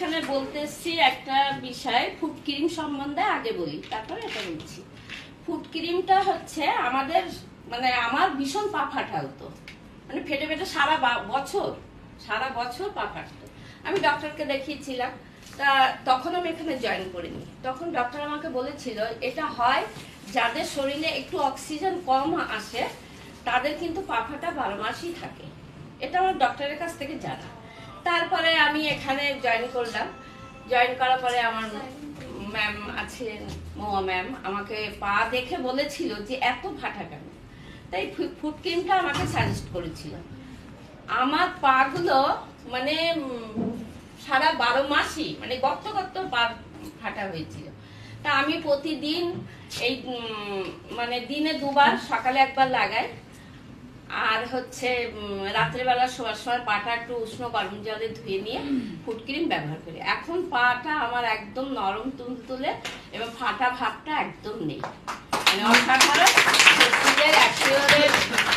এখানে বলতে এসেছি একটা বিষয়, ফুড ক্রিম সম্বন্ধে আগে বলি, তারপরে এটা বলছি। ফুড ক্রিমটা হচ্ছে আমাদের মানে আমার ভীষণ পা ফাটাতো, মানে ফেটে ফেটে সারা বছর পা ফাটতো। আমি ডক্টরকে দেখিয়েছিলাম, তা তখন আমি এখানে জয়েন করিনি। তখন ডক্টর আমাকে বলেছিল এটা হয় যাদের শরীরে একটু অক্সিজেন কম আসে তাদের কিন্তু পা ফাটা 12 মাসই থাকে। এটা আমার ডক্টরের কাছ থেকে জানা। তারপরে আমি এখানে জয়েন করলাম। জয়েন করার পরে আমার ম্যাম আছেন, মৌয়া ম্যাম, আমাকে পা দেখে বলেছিল যে এত ফাটা কেন, তাই ফুড ক্রিমটা আমাকে সাজেস্ট করেছিল। আমার পা গুলো মানে সারা 12 মাসই মানে গর্ত পা ফাটা হয়েছিল। তা আমি প্রতিদিন এই মানে দিনে 2 বার, সকালে 1 বার লাগাই, আর হচ্ছে রাত্রেবেলা শোয়ার সময় পাটা একটু উষ্ণ গরম জলে ধুয়ে নিয়ে ফুড ক্রিম ব্যবহার করি। এখন পাটা আমার একদম নরম তুলতুলে এবং ফাটা ভাবটা একদম নেই, মানে অসাধারণ।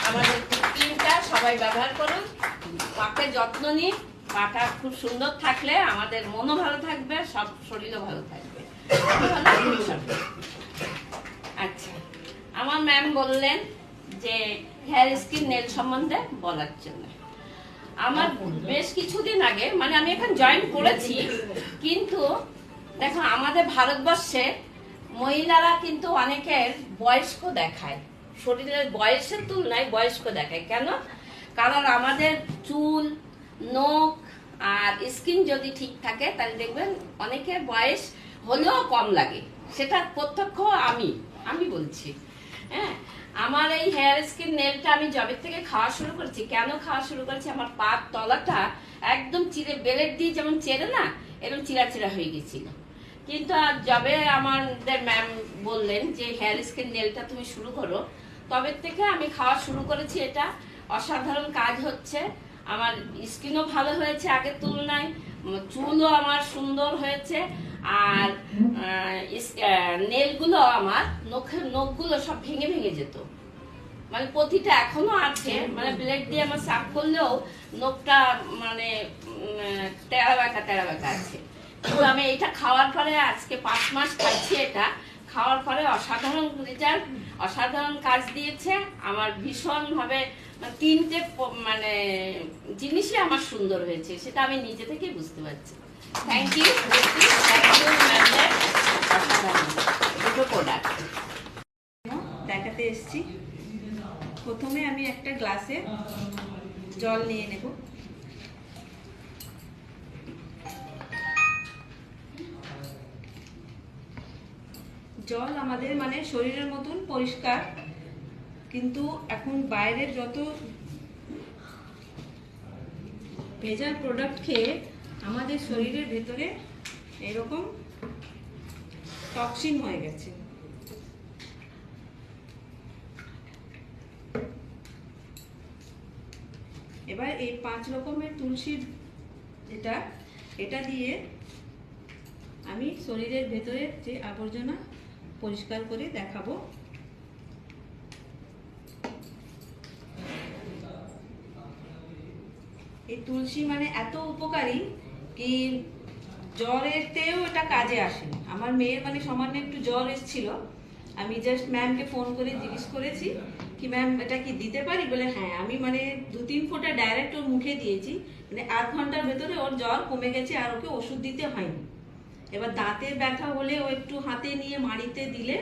আমাদের ফুড ক্রিমটা সবাই ব্যবহার করুন, পাকে যত্ন নিন। পাটা খুব সুন্দর থাকলে আমাদের মনও ভালো থাকবে, সব শরীরও ভালো থাকবে। আচ্ছা, আমার ম্যাম বললেন যে হেয়ার স্কিন নেল সম্বন্ধে বলার জন্য। আমার বেশ কিছুদিন আগে, মানে আমি এখন জয়েন করেছি, কিন্তু দেখো আমাদের ভারতবর্ষে মহিলারা কিন্তু অনেকের বয়স্ক দেখায়, শরীরের বয়সের তুলনায় বয়স্ক দেখায়। কেন? কারণ আমাদের চুল, নখ আর স্কিন যদি ঠিক থাকে তাহলে দেখবেন অনেকের বয়স হলেও কম লাগে। সেটা প্রত্যক্ষ আমি বলছি। হ্যাঁ, আমার এই হেয়ার স্কিন নেলটা আমি জবের থেকে খাওয়া শুরু করেছি। কেন খাওয়া শুরু করেছি? আমার পার তলাটা একদম চিড়ে, বেলেট দিয়ে যেমন চেড়ে না, এরকম চিড়া হয়ে গেছিল। কিন্তু জবে আমাদের ম্যাম বললেন যে হেয়ার স্কিন নেলটা তুমি শুরু করো, তবে থেকে আমি খাওয়া শুরু করেছি। এটা অসাধারণ কাজ হচ্ছে। আমার স্কিনও ভালো হয়েছে আগের তুলনায়, চুলও আমার সুন্দর হয়েছে, আর নেলগুলো আমার নখগুলো সব ভেঙে যেত, মানে প্রতিটা এখনো আছে, মানে ব্লেড দিয়ে আমার সাফ করলেও নখটা মানে তেরা বেঁকা আছে। কিন্তু আমি এটা খাওয়ার পরে আজকে 5 মাস খাচ্ছি। এটা খাওয়ার পরে অসাধারণ রেজাল্ট, অসাধারণ কাজ দিয়েছে আমার ভীষণ ভাবে। 3টে মানে জিনিসই আমার সুন্দর হয়েছে, সেটা আমি নিজে থেকেই বুঝতে পারছি। Thank you ma'am. অসাধারণ দুটো প্রোডাক্ট দেখাতে এসেছি। প্রথমে আমি একটা গ্লাসে জল নিয়ে নেব। জল আমাদের মানে শরীরের মতন পরিষ্কার, কিন্তু এখন বাইরের যত ভেজাল প্রোডাক্ট খেয়ে আমাদের শরীরের ভেতরে এরকম টক্সিন হয়ে গেছে। এবার এই 5 রকমের তুলসীর এটা দিয়ে আমি শরীরের ভেতরের যে আবর্জনা পরিষ্কার করে দেখাবো। এই তুলসী মানে এত উপকারী কি জ্বরেতেও এটা কাজে আসে। আমার মেয়ের মানে সামান্য একটু জ্বর এসেছিল, আমি জাস্ট ম্যামকে ফোন করে জিজ্ঞেস করেছি কি ম্যাম এটা কি দিতে পারি, বলে হ্যাঁ। আমি মানে 2-3 ফোঁটা ডাইরেক্ট ওর মুখে দিয়েছি, মানে 8 ঘন্টার ভেতরে ওর জ্বর কমে গেছে, আর ওকে ওষুধ দিতে হয়নি। এবার দাঁতের ব্যথা হলে ও একটু হাতে নিয়ে মাড়িতে দিলে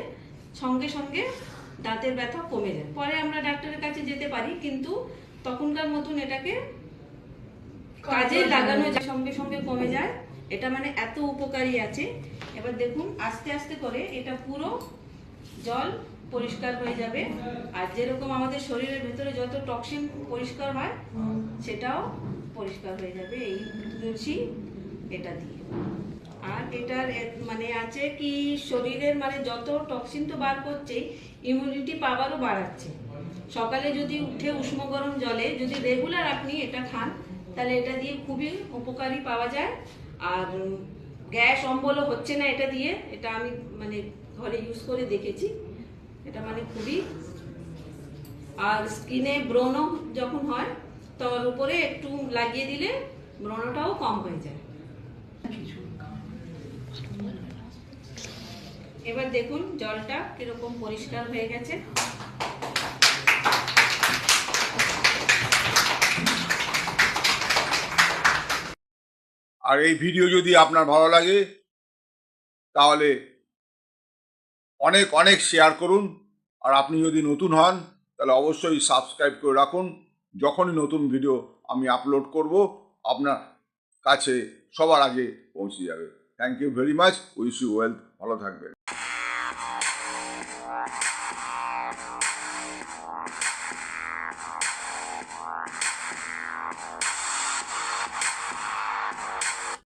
সঙ্গে সঙ্গে দাঁতের ব্যথা কমে যায়। পরে আমরা ডাক্তারের কাছে যেতে পারি, কিন্তু তখনকার মতন এটাকে কাজে লাগানো যায়, সঙ্গে সঙ্গে কমে যায়। এটা মানে এত উপকারী আছে। এবার দেখুন আস্তে আস্তে করে এটা পুরো জল পরিষ্কার হয়ে যাবে, আর যেরকম আমাদের শরীরের ভেতরে যত টক্সিন পরিষ্কার হয় সেটাও পরিষ্কার হয়ে যাবে এই তুলসী এটা দিয়ে। আর এটার মানে আছে কি শরীরের মানে যত টক্সিন তো বার করছে, ইমিউনিটি পাওয়ারও বাড়াচ্ছে। সকালে যদি উঠে উষ্ণ গরম জলে যদি রেগুলার আপনি এটা খান, তাহলে এটা দিয়ে খুবই উপকারী পাওয়া যায়। আর গ্যাস অম্বলও হচ্ছে না এটা দিয়ে। এটা আমি মানে ঘরে ইউজ করে দেখেছি, এটা মানে খুবই। আর স্কিনে ব্রণ যখন হয় তার উপরে একটু লাগিয়ে দিলে ব্রণটাও কম হয়ে যায়। এবার দেখুন জলটা কিরকম পরিষ্কার হয়ে গেছে। আর এই ভিডিও যদি আপনার ভালো লাগে তাহলে অনেক অনেক শেয়ার করুন। আর আপনি যদি নতুন হন তাহলে অবশ্যই সাবস্ক্রাইব করে রাখুন। যখনই নতুন ভিডিও আমি আপলোড করব আপনার কাছে সবার আগে পৌঁছে যাবে। Thank you very much. Wish you wealth. ভালো থাকবেন।